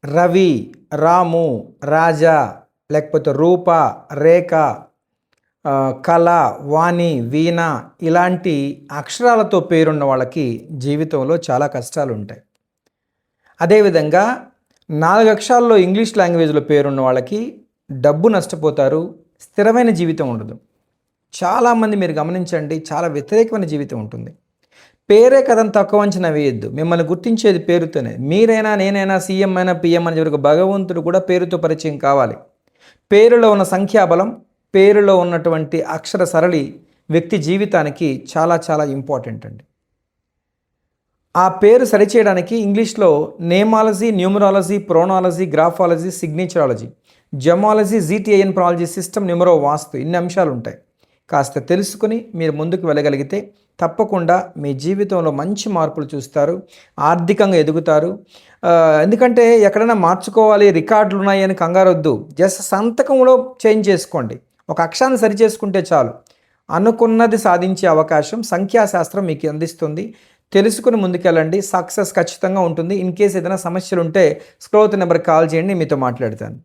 రవి, రాము, రాజా, లేకపోతే రూప, రేఖ, కళ, వాణి, వీణ ఇలాంటి అక్షరాలతో పేరున్న వాళ్ళకి జీవితంలో చాలా కష్టాలు ఉంటాయి. అదేవిధంగా 4 అక్షరాల్లో ఇంగ్లీష్ లాంగ్వేజ్లో పేరున్న వాళ్ళకి డబ్బు నష్టపోతారు, స్థిరమైన జీవితం ఉండదు. చాలామంది మీరు గమనించండి, చాలా వ్యతిరేకమైన జీవితం ఉంటుంది. పేరే కథను తక్కువ అంచనా వేయొద్దు. మిమ్మల్ని గుర్తించేది పేరుతోనే. మీరైనా, నేనైనా, సీఎం అయినా, పిఎం అని చివరికి భగవంతుడు కూడా పేరుతో పరిచయం కావాలి. పేరులో ఉన్న సంఖ్యాబలం, పేరులో ఉన్నటువంటి అక్షర సరళి వ్యక్తి జీవితానికి చాలా చాలా ఇంపార్టెంట్ అండి. ఆ పేరు సరిచేయడానికి ఇంగ్లీష్లో nameology, numerology, pronology, graphology, signatureology, gemology, జీటీఐఎన్ ప్రాలజీ, సిస్టమ్, న్యూమరో, వాస్తు ఇన్ని అంశాలు ఉంటాయి. కాస్త తెలుసుకుని మీరు ముందుకు వెళ్ళగలిగితే తప్పకుండా మీ జీవితంలో మంచి మార్పులు చూస్తారు, ఆర్థికంగా ఎదుగుతారు. ఎందుకంటే ఎక్కడైనా మార్చుకోవాలి, రికార్డులు ఉన్నాయని కంగారొద్దు. జస్ట్ సంతకంలో చేంజ్ చేసుకోండి. ఒక అక్షరాన్ని సరి చేసుకుంటే చాలు. అనుకున్నది సాధించే అవకాశం సంఖ్యాశాస్త్రం మీకు అందిస్తుంది. తెలుసుకుని ముందుకెళ్ళండి, సక్సెస్ ఖచ్చితంగా ఉంటుంది. ఇన్ కేస్ ఏదైనా సమస్యలు ఉంటే స్క్రోల్ నెంబర్కి కాల్ చేయండి, మీతో మాట్లాడతాను.